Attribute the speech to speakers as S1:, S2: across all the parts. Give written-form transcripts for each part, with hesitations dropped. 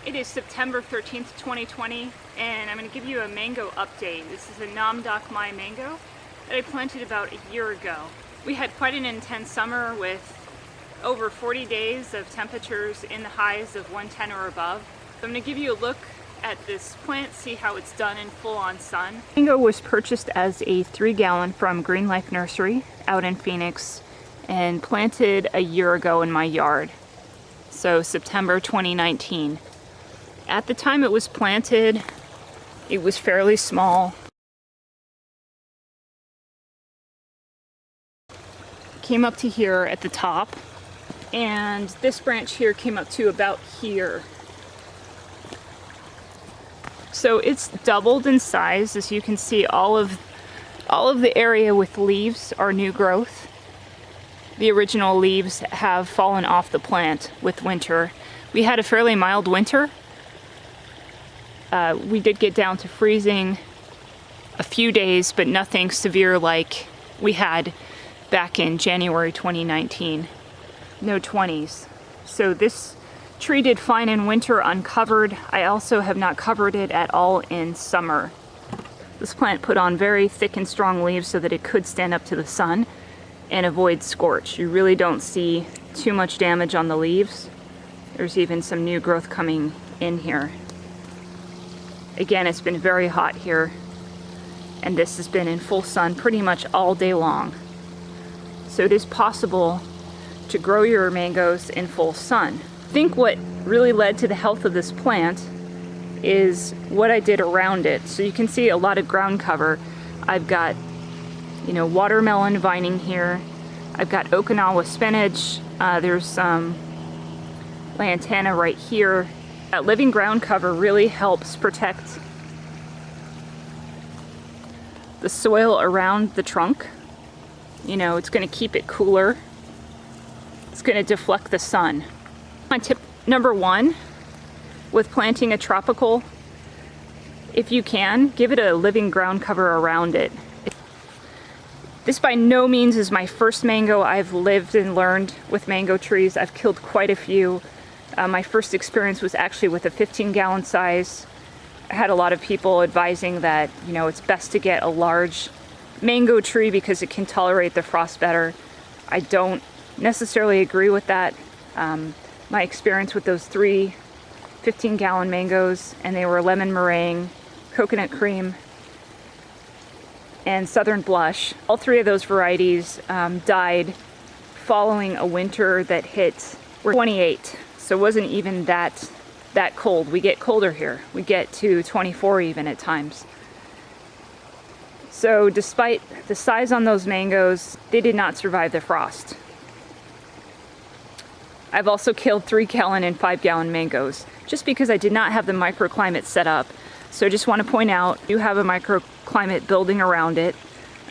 S1: It is September 13th, 2020, and I'm going to give you a mango update. This is a Nam Doc Mai mango that I planted about a year ago. We had quite an intense summer with over 40 days of temperatures in the highs of 110 or above. So I'm going to give you a look at this plant, see how it's done in full-on sun. Mango was purchased as a 3-gallon from Green Life Nursery out in Phoenix and planted a year ago in my yard. So September 2019. At the time it was planted, it was fairly small. Came up to here at the top, and this branch here came up to about here. So it's doubled in size. As you can see, all of the area with leaves are new growth. The original leaves have fallen off the plant with winter. We had a fairly mild winter. We did get down to freezing a few days, but nothing severe like we had back in January 2019. No 20s. So this tree did fine in winter uncovered. I also have not covered it at all in summer. This plant put on very thick and strong leaves so that it could stand up to the sun and avoid scorch. You really don't see too much damage on the leaves. There's even some new growth coming in here. Again, it's been very hot here, and this has been in full sun pretty much all day long. So it is possible to grow your mangoes in full sun. I think what really led to the health of this plant is what I did around it. So you can see a lot of ground cover. I've got, watermelon vining here. I've got Okinawa spinach. There's some lantana right here. That living ground cover really helps protect the soil around the trunk. It's going to keep it cooler. It's going to deflect the sun. My tip number one with planting a tropical, if you can, give it a living ground cover around it. This by no means is my first mango. I've lived and learned with mango trees. I've killed quite a few. My first experience was actually with a 15-gallon size. I had a lot of people advising that, it's best to get a large mango tree because it can tolerate the frost better. I don't necessarily agree with that. My experience with those 3 15-gallon mangoes, and they were lemon meringue, coconut cream, and southern blush. All 3 of those varieties died following a winter that hit 28. So it wasn't even that cold. We get colder here. We get to 24 even at times. So despite the size on those mangoes, they did not survive the frost. I've also killed 3-gallon and 5-gallon mangoes just because I did not have the microclimate set up. So I just want to point out, you have a microclimate building around it.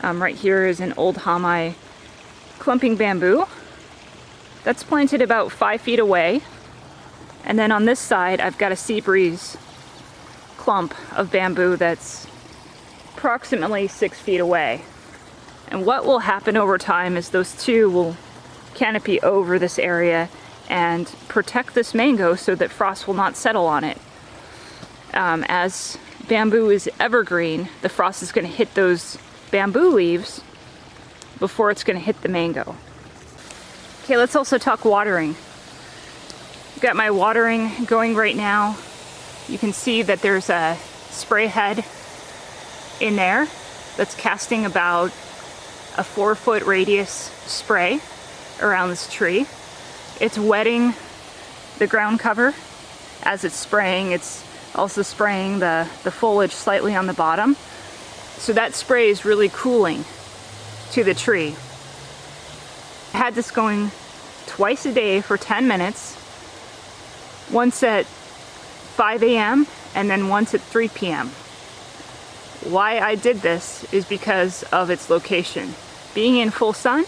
S1: Right here is an old Hamai clumping bamboo that's planted about 5 feet away. And then on this side, I've got a sea breeze clump of bamboo that's approximately 6 feet away. And what will happen over time is those 2 will canopy over this area and protect this mango so that frost will not settle on it. As bamboo is evergreen, the frost is going to hit those bamboo leaves before it's going to hit the mango. Okay, let's also talk watering. I've got my watering going right now. You can see that there's a spray head in there that's casting about a 4-foot radius spray around this tree. It's wetting the ground cover as it's spraying. It's also spraying the foliage slightly on the bottom. So that spray is really cooling to the tree. I had this going twice a day for 10 minutes. Once at 5 a.m. and then once at 3 p.m. Why I did this is because of its location. Being in full sun,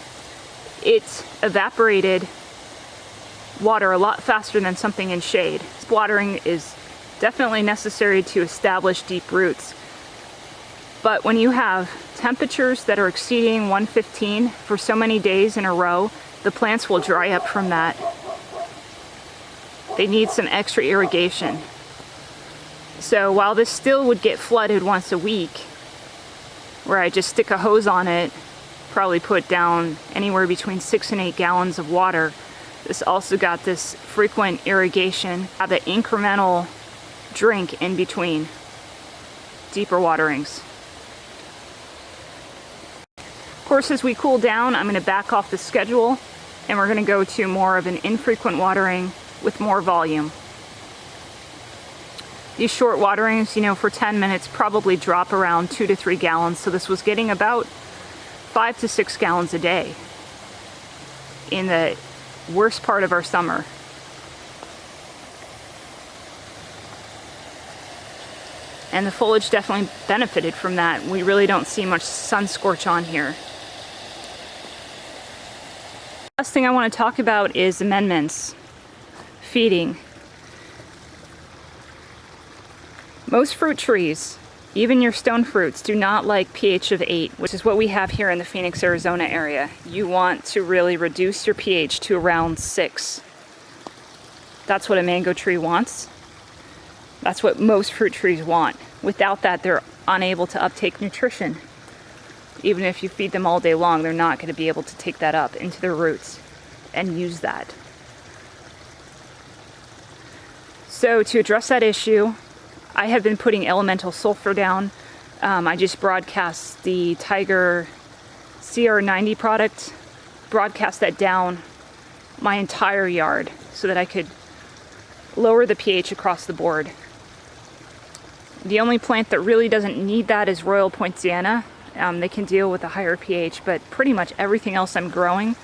S1: it evaporated water a lot faster than something in shade. Watering is definitely necessary to establish deep roots. But when you have temperatures that are exceeding 115 for so many days in a row, the plants will dry up from that. They need some extra irrigation. So while this still would get flooded once a week, where I just stick a hose on it, probably put down anywhere between 6 and 8 gallons of water, this also got this frequent irrigation, have the incremental drink in between deeper waterings. Of course, as we cool down, I'm going to back off the schedule and we're going to go to more of an infrequent watering with more volume. These short waterings, you know, for 10 minutes probably drop around 2 to 3 gallons. So this was getting about 5 to 6 gallons a day in the worst part of our summer. And the foliage definitely benefited from that. We really don't see much sun scorch on here. Last thing I want to talk about is amendments. Feeding. Most fruit trees, even your stone fruits, do not like pH of 8, which is what we have here in the Phoenix, Arizona area. You want to really reduce your pH to around 6. That's what a mango tree wants. That's what most fruit trees want. Without that, they're unable to uptake nutrition. Even if you feed them all day long, they're not going to be able to take that up into their roots and use that. So to address that issue, I have been putting elemental sulfur down. I just broadcast the Tiger CR90 product, broadcast that down my entire yard so that I could lower the pH across the board. The only plant that really doesn't need that is Royal Poinciana. They can deal with a higher pH, but pretty much everything else I'm growing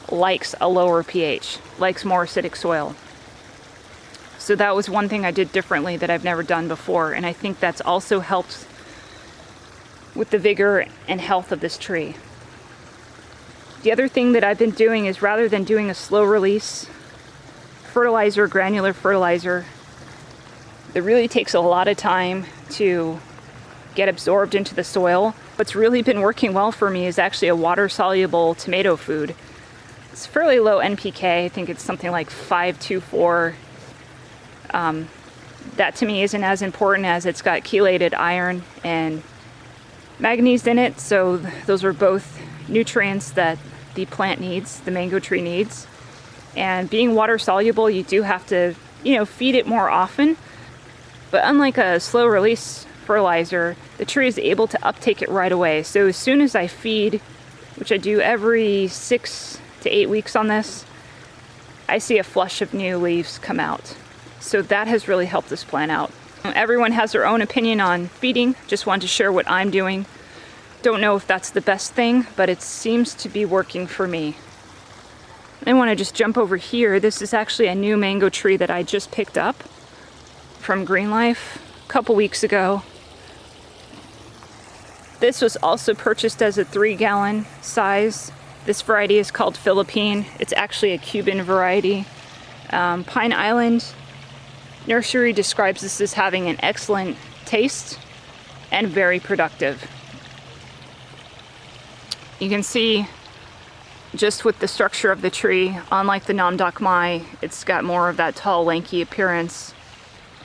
S1: likes a lower pH, likes more acidic soil. So that was one thing I did differently that I've never done before, and I think that's also helped with the vigor and health of this tree. The other thing that I've been doing is, rather than doing a slow release fertilizer, granular fertilizer, that really takes a lot of time to get absorbed into the soil. What's really been working well for me is actually a water-soluble tomato food. It's fairly low NPK. I think it's something like 524. That to me isn't as important, as it's got chelated iron and manganese in it. So those are both nutrients that the plant needs, the mango tree needs. And being water soluble, you do have to, feed it more often. But unlike a slow release fertilizer, the tree is able to uptake it right away. So as soon as I feed, which I do every 6 to 8 weeks on this, I see a flush of new leaves come out. So that has really helped this plant out. Everyone has their own opinion on feeding. Just wanted to share what I'm doing. Don't know if that's the best thing, but it seems to be working for me. I want to just jump over here. This is actually a new mango tree that I just picked up from Green Life a couple weeks ago. This was also purchased as a 3-gallon size. This variety is called Philippine. It's actually a Cuban variety. Pine Island Nursery describes this as having an excellent taste and very productive. You can see just with the structure of the tree, unlike the Nam Doc Mai, it's got more of that tall, lanky appearance.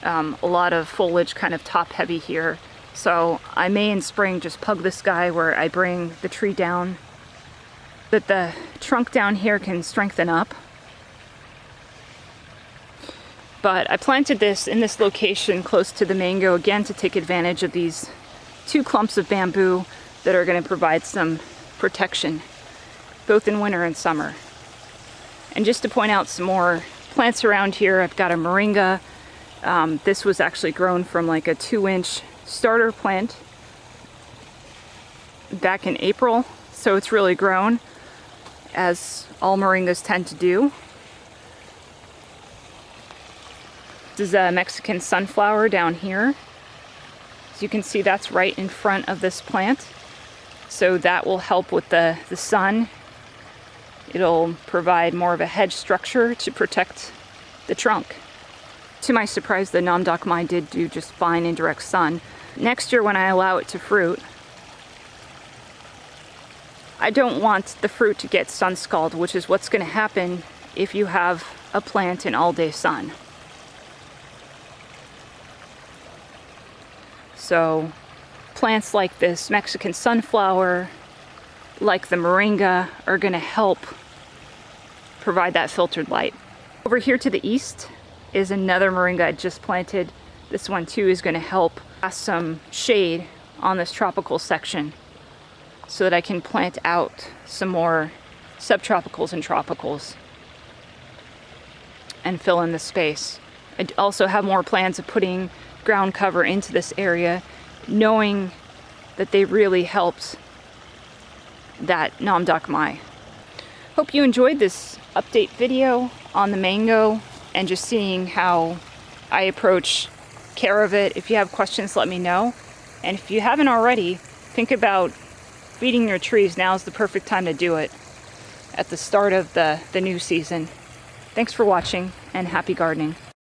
S1: A lot of foliage, kind of top heavy here. So I may in spring just pug this guy where I bring the tree down, that the trunk down here can strengthen up. But I planted this in this location close to the mango, again to take advantage of these 2 clumps of bamboo that are going to provide some protection both in winter and summer. And just to point out some more plants around here, I've got a Moringa. This was actually grown from like a 2-inch starter plant back in April, so it's really grown, as all Moringas tend to do. This is a Mexican sunflower down here. As you can see, that's right in front of this plant. So that will help with the sun. It'll provide more of a hedge structure to protect the trunk. To my surprise, the Nam Doc Mai did do just fine in direct sun. Next year, when I allow it to fruit, I don't want the fruit to get sun scald, which is what's going to happen if you have a plant in all-day sun. So plants like this Mexican sunflower, like the Moringa, are going to help provide that filtered light. Over here to the east is another Moringa I just planted. This one too is going to help cast some shade on this tropical section so that I can plant out some more subtropicals and tropicals and fill in the space. I also have more plans of putting ground cover into this area, knowing that they really helped that Nam Doc Mai. Hope you enjoyed this update video on the mango and just seeing how I approach care of it. If you have questions, let me know. And if you haven't already, think about feeding your trees. Now's the perfect time to do it at the start of the new season. Thanks for watching and happy gardening.